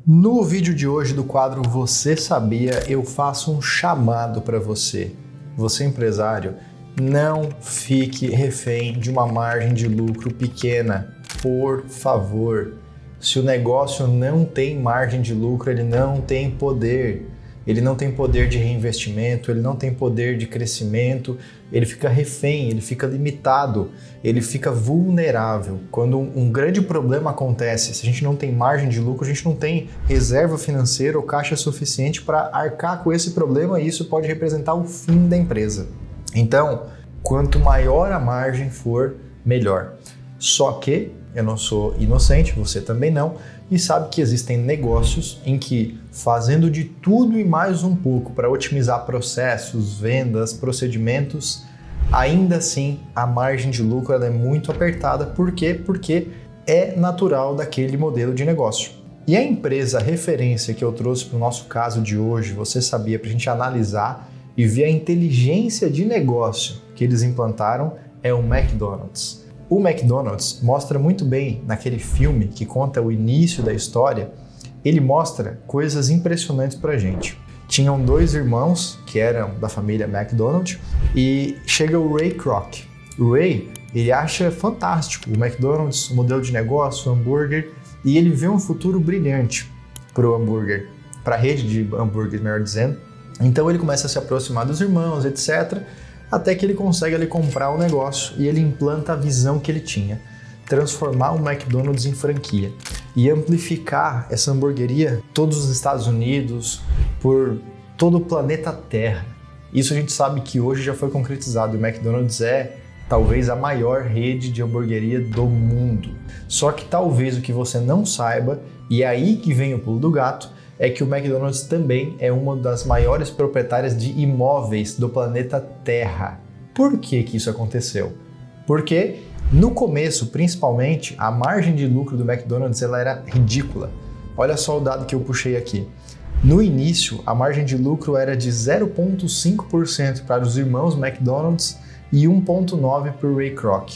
No vídeo de hoje do quadro Você Sabia, eu faço um chamado para você. Você empresário, não fique refém de uma margem de lucro pequena, por favor. Se o negócio não tem margem de lucro, ele não tem poder. Ele não tem poder de reinvestimento, ele não tem poder de crescimento, ele fica refém, ele fica limitado, ele fica vulnerável. Quando um grande problema acontece, se a gente não tem margem de lucro, a gente não tem reserva financeira ou caixa suficiente para arcar com esse problema e isso pode representar o fim da empresa. Então, quanto maior a margem for, melhor. Só que eu não sou inocente, você também não, e sabe que existem negócios em que, fazendo de tudo e mais um pouco para otimizar processos, vendas, procedimentos, ainda assim a margem de lucro ela é muito apertada. Por quê? Porque é natural daquele modelo de negócio. E a empresa referência que eu trouxe para o nosso caso de hoje, Você Sabia, para a gente analisar e ver a inteligência de negócio que eles implantaram, é o McDonald's. O McDonald's mostra muito bem naquele filme que conta o início da história, ele mostra coisas impressionantes pra gente. Tinham dois irmãos que eram da família McDonald e chega o Ray Kroc. O Ray, ele acha fantástico o McDonald's, o modelo de negócio, o hambúrguer, e ele vê um futuro brilhante pro hambúrguer, pra rede de hambúrguer, melhor dizendo. Então ele começa a se aproximar dos irmãos, etc., até que ele consegue ali comprar o negócio e ele implanta a visão que ele tinha, transformar o McDonald's em franquia e amplificar essa hamburgueria todos os Estados Unidos, por todo o planeta Terra. Isso a gente sabe que hoje já foi concretizado. O McDonald's é talvez a maior rede de hamburgueria do mundo. Só que talvez o que você não saiba, e é aí que vem o pulo do gato, é que o McDonald's também é uma das maiores proprietárias de imóveis do planeta Terra. Por que que isso aconteceu? Porque no começo, principalmente, a margem de lucro do McDonald's ela era ridícula. Olha só o dado que eu puxei aqui. No início, a margem de lucro era de 0,5% para os irmãos McDonald's e 1,9% para o Ray Kroc.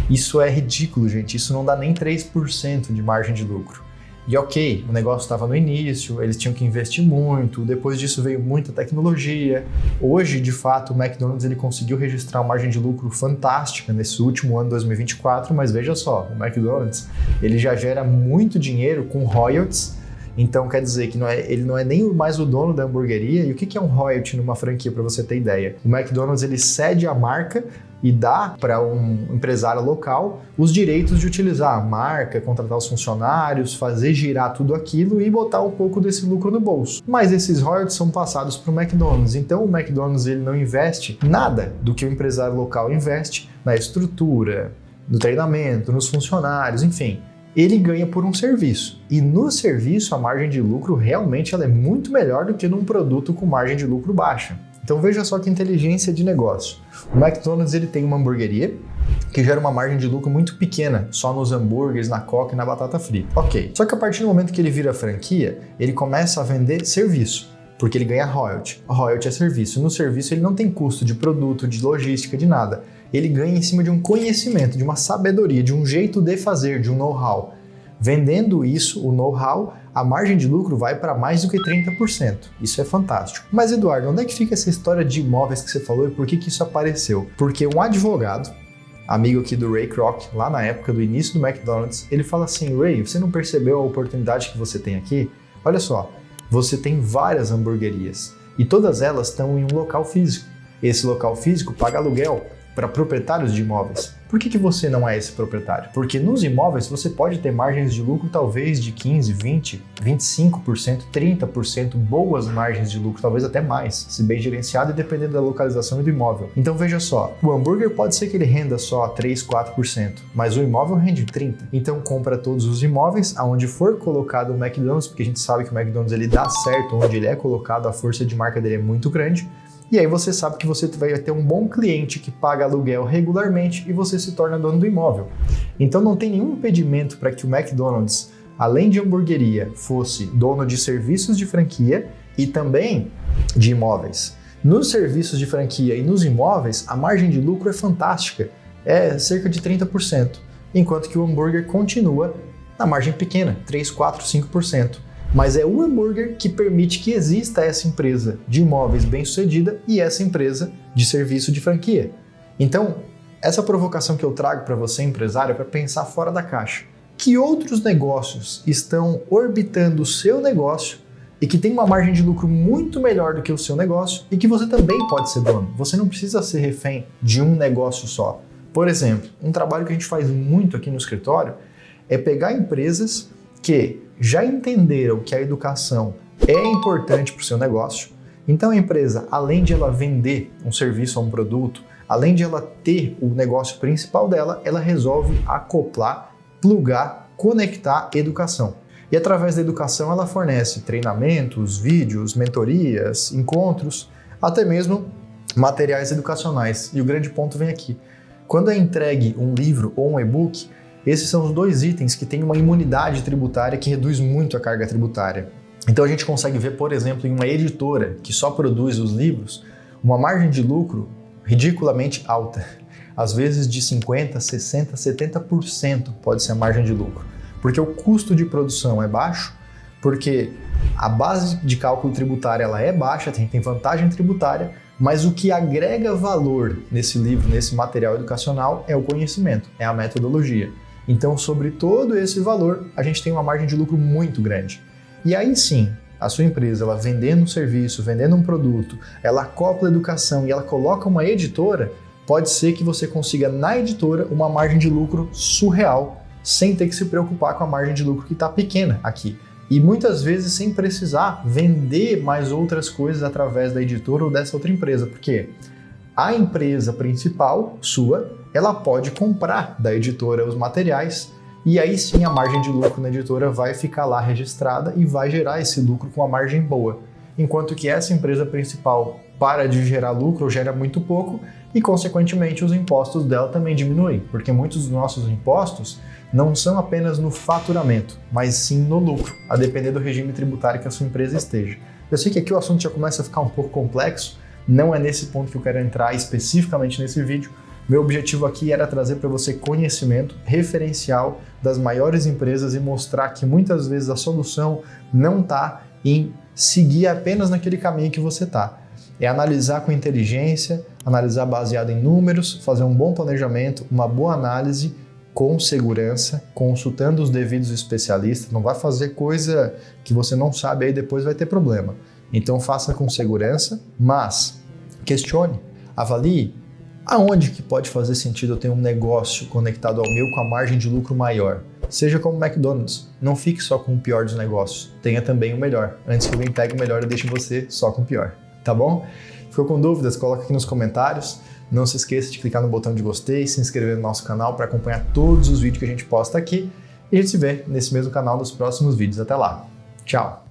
Isso é ridículo, gente. Isso não dá nem 3% de margem de lucro. E ok, o negócio estava no início, eles tinham que investir muito, depois disso veio muita tecnologia. Hoje, de fato, o McDonald's ele conseguiu registrar uma margem de lucro fantástica nesse último ano 2024, mas veja só, o McDonald's ele já gera muito dinheiro com royalties, então quer dizer que ele não é nem mais o dono da hamburgueria. E o que é um royalty numa franquia, para você ter ideia? O McDonald's ele cede a marca e dá para um empresário local os direitos de utilizar a marca, contratar os funcionários, fazer girar tudo aquilo e botar um pouco desse lucro no bolso. Mas esses royalties são passados para o McDonald's, então o McDonald's ele não investe nada do que o empresário local investe na estrutura, no treinamento, nos funcionários, enfim. Ele ganha por um serviço. E no serviço a margem de lucro realmente ela é muito melhor do que num produto com margem de lucro baixa. Então veja só que inteligência de negócio. O McDonald's ele tem uma hamburgueria que gera uma margem de lucro muito pequena, só nos hambúrgueres, na coca e na batata frita. Ok. Só que a partir do momento que ele vira franquia, ele começa a vender serviço, porque ele ganha royalty. A royalty é serviço. No serviço ele não tem custo de produto, de logística, de nada. Ele ganha em cima de um conhecimento, de uma sabedoria, de um jeito de fazer, de um know-how. Vendendo isso, o know-how, a margem de lucro vai para mais do que 30%. Isso é fantástico. Mas Eduardo, onde é que fica essa história de imóveis que você falou e por que isso apareceu? Porque um advogado, amigo aqui do Ray Kroc, lá na época do início do McDonald's, ele fala assim: Ray, você não percebeu a oportunidade que você tem aqui? Olha só, você tem várias hamburguerias e todas elas estão em um local físico. Esse local físico paga aluguel para proprietários de imóveis. Por que você não é esse proprietário? Porque nos imóveis você pode ter margens de lucro talvez de 15%, 20%, 25%, 30%, boas margens de lucro, talvez até mais, se bem gerenciado e dependendo da localização e do imóvel. Então veja só, o hambúrguer pode ser que ele renda só 3%, 4%, mas o imóvel rende 30%. Então compra todos os imóveis, aonde for colocado o McDonald's, porque a gente sabe que o McDonald's ele dá certo onde ele é colocado, a força de marca dele é muito grande. E aí você sabe que você vai ter um bom cliente que paga aluguel regularmente e você se torna dono do imóvel. Então não tem nenhum impedimento para que o McDonald's, além de hamburgueria, fosse dono de serviços de franquia e também de imóveis. Nos serviços de franquia e nos imóveis, a margem de lucro é fantástica, é cerca de 30%, enquanto que o hambúrguer continua na margem pequena, 3, 4, 5%. mas é o hambúrguer que permite que exista essa empresa de imóveis bem-sucedida e essa empresa de serviço de franquia. Então, essa provocação que eu trago para você, empresário, é para pensar fora da caixa. Que outros negócios estão orbitando o seu negócio e que tem uma margem de lucro muito melhor do que o seu negócio e que você também pode ser dono? Você não precisa ser refém de um negócio só. Por exemplo, um trabalho que a gente faz muito aqui no escritório é pegar empresas que já entenderam que a educação é importante para o seu negócio. Então a empresa, além de ela vender um serviço ou um produto, além de ela ter o negócio principal dela, ela resolve acoplar, plugar, conectar educação. E através da educação ela fornece treinamentos, vídeos, mentorias, encontros, até mesmo materiais educacionais. E o grande ponto vem aqui. Quando é entregue um livro ou um e-book, esses são os dois itens que têm uma imunidade tributária que reduz muito a carga tributária. Então a gente consegue ver, por exemplo, em uma editora que só produz os livros, uma margem de lucro ridiculamente alta. Às vezes de 50%, 60%, 70% pode ser a margem de lucro. Porque o custo de produção é baixo, porque a base de cálculo tributário ela é baixa, tem vantagem tributária, mas o que agrega valor nesse livro, nesse material educacional, é o conhecimento, é a metodologia. Então, sobre todo esse valor, a gente tem uma margem de lucro muito grande. E aí sim, a sua empresa, ela vendendo um serviço, vendendo um produto, ela acopla a educação e ela coloca uma editora, pode ser que você consiga na editora uma margem de lucro surreal, sem ter que se preocupar com a margem de lucro que está pequena aqui. E muitas vezes sem precisar vender mais outras coisas através da editora ou dessa outra empresa, porque a empresa principal, sua, ela pode comprar da editora os materiais e aí sim a margem de lucro na editora vai ficar lá registrada e vai gerar esse lucro com uma margem boa. Enquanto que essa empresa principal para de gerar lucro ou gera muito pouco e, consequentemente, os impostos dela também diminuem, porque muitos dos nossos impostos não são apenas no faturamento, mas sim no lucro, a depender do regime tributário que a sua empresa esteja. Eu sei que aqui o assunto já começa a ficar um pouco complexo, não é nesse ponto que eu quero entrar especificamente nesse vídeo. Meu objetivo aqui era trazer para você conhecimento referencial das maiores empresas e mostrar que muitas vezes a solução não está em seguir apenas naquele caminho que você está. É analisar com inteligência, analisar baseado em números, fazer um bom planejamento, uma boa análise com segurança, consultando os devidos especialistas. Não vai fazer coisa que você não sabe, aí depois vai ter problema. Então faça com segurança, mas questione, avalie aonde que pode fazer sentido eu ter um negócio conectado ao meu com a margem de lucro maior. Seja como o McDonald's, não fique só com o pior dos negócios, tenha também o melhor. Antes que alguém pegue o melhor e deixe você só com o pior, tá bom? Ficou com dúvidas? Coloca aqui nos comentários. Não se esqueça de clicar no botão de gostei, se inscrever no nosso canal para acompanhar todos os vídeos que a gente posta aqui. E a gente se vê nesse mesmo canal nos próximos vídeos. Até lá. Tchau!